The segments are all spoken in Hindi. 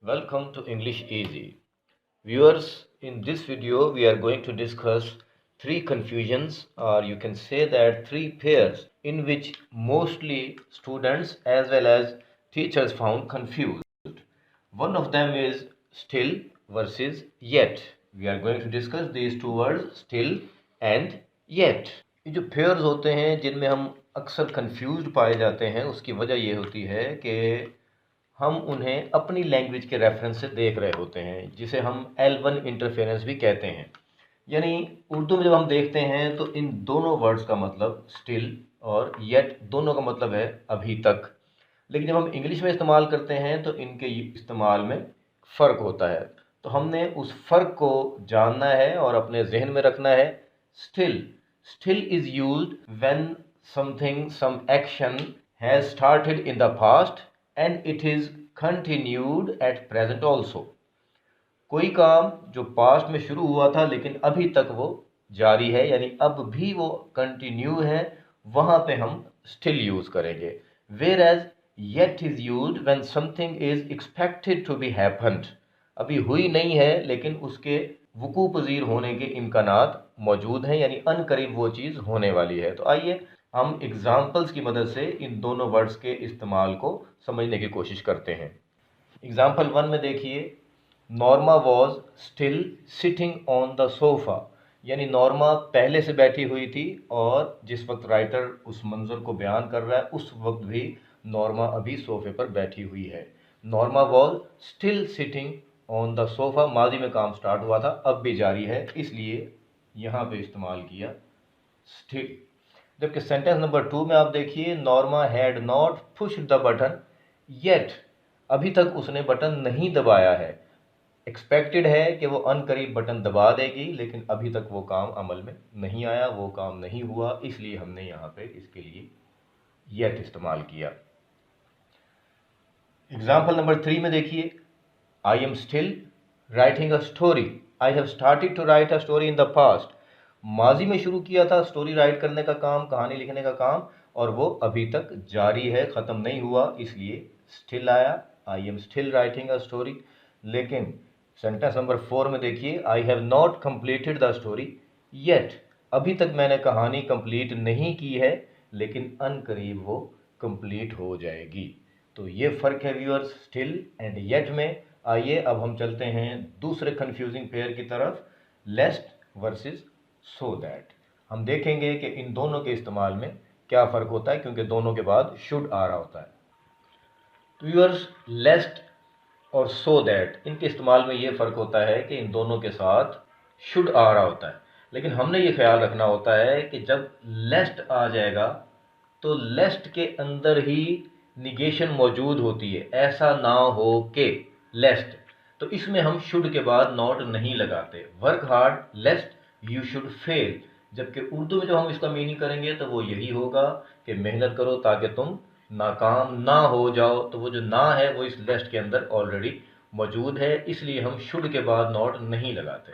Welcome to English Easy. Viewers, in this video we are going to discuss three confusions, or you can say that three pairs in which mostly students as well as teachers found confused. One of them is still versus yet. We are going to discuss these two words, still and yet. ये जो पेयर्स होते हैं जिनमें हम अक्सर कंफ्यूज्ड पाए जाते हैं, उसकी वजह ये होती है कि हम उन्हें अपनी लैंग्वेज के रेफरेंस से देख रहे होते हैं, जिसे हम L1 इंटरफेरेंस भी कहते हैं। यानी उर्दू में जब हम देखते हैं तो इन दोनों वर्ड्स का मतलब स्टिल और येट दोनों का मतलब है अभी तक, लेकिन जब हम इंग्लिश में इस्तेमाल करते हैं तो इनके इस्तेमाल में फ़र्क होता है। तो हमने उस फ़र्क को जानना है और अपने जहन में रखना है। Still is used when something some action has started in the past and it is continued at present also. कोई काम जो पास्ट में शुरू हुआ था लेकिन अभी तक वो जारी है, यानी अब भी वो कंटिन्यू है, वहाँ पे हम स्टिल यूज़ करेंगे। Whereas yet is used when something is expected to be happened. अभी हुई नहीं है लेकिन उसके वकू पजीर होने के इम्कानात मौजूद हैं, यानी अनकरीब वो चीज़ होने वाली है। तो आइए हम एग्जाम्पल्स की मदद से इन दोनों वर्ड्स के इस्तेमाल को समझने की कोशिश करते हैं। एग्जाम्पल 1 में देखिए, Norma was still sitting on the sofa. यानी नॉर्मा पहले से बैठी हुई थी और जिस वक्त राइटर उस मंजर को बयान कर रहा है उस वक्त भी नॉर्मा अभी सोफे पर बैठी हुई है। Norma was still sitting on the sofa, माजी में काम स्टार्ट हुआ था, अब भी जारी है, इसलिए यहाँ पे इस्तेमाल किया स्टिल। जबकि सेंटेंस नंबर 2 में आप देखिए, Norma had not pushed the button yet. अभी तक उसने बटन नहीं दबाया है। एक्सपेक्टेड है कि वो अनकरीब बटन दबा देगी, लेकिन अभी तक वो काम अमल में नहीं आया, वो काम नहीं हुआ, इसलिए हमने यहाँ पे इसके लिए येट इस्तेमाल किया। एग्जाम्पल नंबर 3 में देखिए, I am still writing a story. I have started to write a story in the past. माजी में शुरू किया था स्टोरी राइट करने का काम, कहानी लिखने का काम, और वो अभी तक जारी है, ख़त्म नहीं हुआ, इसलिए स्टिल आया। आई am still writing a story. लेकिन सेंटेंस नंबर 4 में देखिए, I have not completed the story yet. अभी तक मैंने कहानी कंप्लीट नहीं की है, लेकिन अनकरीब वो कंप्लीट हो जाएगी। तो ये फ़र्क है व्यूअर्स, स्टिल एंड येट में। आइए अब हम चलते हैं दूसरे कंफ्यूजिंग पेयर की तरफ, लेस्ट वर्सेस सो दैट। हम देखेंगे कि इन दोनों के इस्तेमाल में क्या फ़र्क होता है, क्योंकि दोनों के बाद शुड आ रहा होता है। तो व्यूअर्स, लेस्ट और सो दैट, इनके इस्तेमाल में ये फ़र्क होता है कि इन दोनों के साथ शुड आ रहा होता है, लेकिन हमने ये ख्याल रखना होता है कि जब लेस्ट आ जाएगा तो लेस्ट के अंदर ही निगेशन मौजूद होती है। ऐसा ना हो कि लेस्ट, तो इसमें हम शुड के बाद नॉट नहीं लगाते। Work hard लेस्ट you should fail. जबकि उर्दू में जो हम इसका मीनिंग करेंगे तो वो यही होगा कि मेहनत करो ताकि तुम नाकाम ना हो जाओ। तो वो जो ना है वो इस लेस्ट के अंदर ऑलरेडी मौजूद है, इसलिए हम शुड के बाद नॉट नहीं लगाते।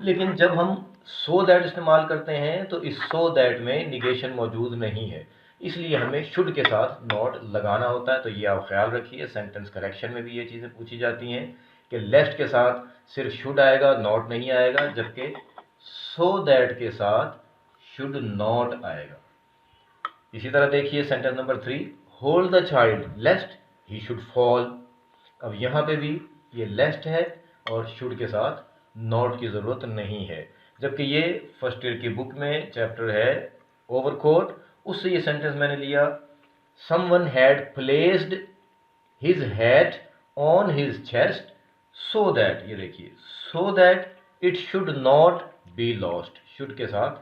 लेकिन जब हम सो दैट इस्तेमाल करते हैं तो इस सो दैट में निगेशन मौजूद नहीं है, इसलिए हमें शुड के साथ नॉट लगाना होता है। तो ये आप ख्याल रखिए, सेंटेंस करेक्शन में भी ये चीज़ें पूछी जाती हैं कि लेस्ट के साथ सिर्फ शुड आएगा, नॉट नहीं आएगा, जबकि सो दैट के साथ शुड नॉट आएगा। इसी तरह देखिए sentence number 3, hold the child lest he should fall. अब यहाँ पे भी ये लेस्ट है और शुड के साथ नॉट की ज़रूरत नहीं है, जबकि ये फर्स्ट ईयर की बुक में चैप्टर है ओवरकोट, उससे ये सेंटेंस मैंने लिया। Someone had placed his hat on his chest so that, ये देखिए, so that it should not be lost. Should के साथ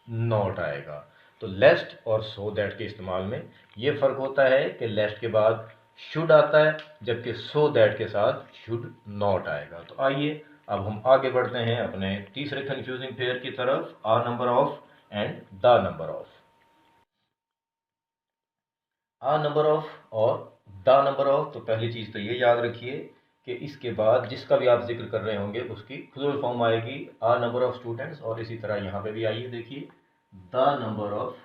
नॉट आएगा। तो लेस्ट और सो दैट के इस्तेमाल में ये फ़र्क होता है कि लेस्ट के बाद शुड आता है, जबकि सो दैट के साथ शुड नॉट आएगा। तो आइए अब हम आगे बढ़ते हैं अपने तीसरे कंफ्यूजिंग पेयर की तरफ, a number of and the number of. A number of और द नंबर ऑफ, तो पहली चीज़ तो ये याद रखिए कि इसके बाद जिसका भी आप जिक्र कर रहे होंगे उसकी प्लूरल फॉर्म आएगी आ नंबर ऑफ स्टूडेंट्स, और इसी तरह यहाँ पे भी आइए देखिए the number of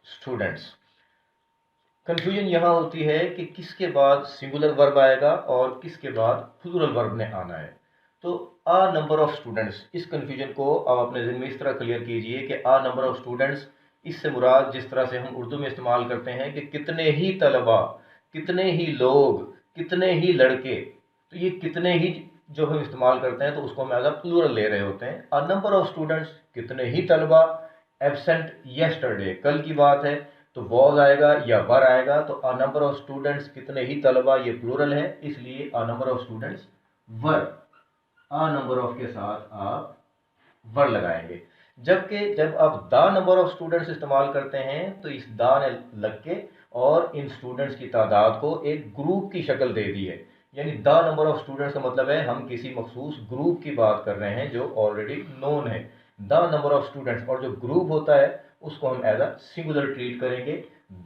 students. Confusion यहाँ होती है कि किसके बाद सिंगुलर वर्ब आएगा और किसके बाद प्लूरल वर्ब ने आना है। तो आ नंबर ऑफ स्टूडेंट्स, इस कंफ्यूजन को आप अपने ज़हन में इस तरह क्लियर कीजिए कि आ नंबर ऑफ स्टूडेंट्स, इससे मुराद जिस तरह से हम उर्दू में इस्तेमाल करते हैं कि कितने ही तलबा, कितने ही लोग, कितने ही लड़के, तो ये कितने ही जो हम इस्तेमाल करते हैं तो उसको हम एज अ प्लूरल ले रहे होते हैं। आ नंबर ऑफ स्टूडेंट्स, कितने ही तलबा, एब्सेंट येस्टरडे, कल की बात है तो वॉज आएगा या वर आएगा। तो अ नंबर ऑफ स्टूडेंट्स, कितने ही तलबा, ये प्लूरल है, इसलिए अ number of students were, a number of के साथ आप वर लगाएंगे। जबकि जब आप द नंबर ऑफ स्टूडेंट्स इस्तेमाल करते हैं तो इस द ने लग के और इन स्टूडेंट्स की तादाद को एक ग्रुप की शक्ल दे दी है। यानी द नंबर ऑफ स्टूडेंट्स का मतलब है हम किसी मखसूस ग्रुप की बात कर रहे हैं जो ऑलरेडी नोन है। द नंबर ऑफ स्टूडेंट्स, और जो ग्रुप होता है उसको हम एज अ सिंगुलर ट्रीट करेंगे।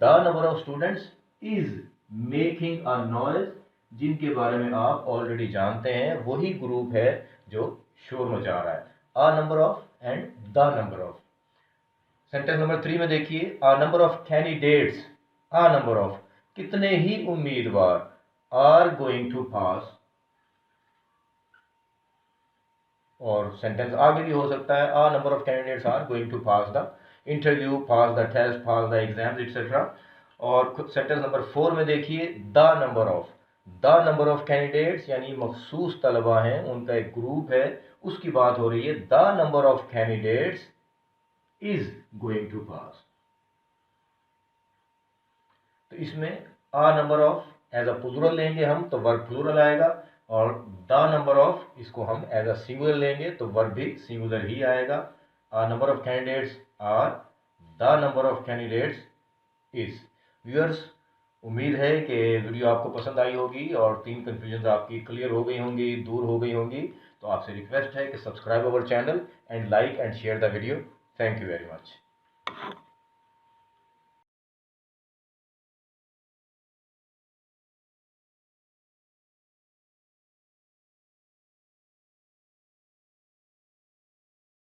The number of students is making a noise, जिनके बारे में आप ऑलरेडी जानते हैं वही ग्रुप है जो शोर मचा रहा है। A number of and the number of. Sentence number 3 में देखिए, अ number of candidates, a number of, कितने ही उम्मीदवार, आर गोइंग टू पास, और सेंटेंस आगे भी हो सकता है, a number of candidates are going to pass the interview, pass the test, pass the exam etcetera. और सेंटेंस नंबर 4 में देखिए, the number of, the number of candidates यानी मखसूस तलबा हैं, उनका एक ग्रुप है, उसकी बात हो रही है। The number of candidates is going to pass. तो इसमें a number of as a plural लेंगे हम तो वर्ब प्लूरल आएगा, और द नंबर ऑफ इसको हम एज अ सिंगुलर लेंगे तो वर्ब भी सिंगुलर ही आएगा। A number of candidates are, the number of candidates is. Viewers, उम्मीद है कि वीडियो आपको पसंद आई होगी और 3 कन्फ्यूजन आपकी क्लियर हो गई होंगी, दूर हो गई होंगी। तो आपसे रिक्वेस्ट है कि subscribe our channel and like and share the video. Thank you very much.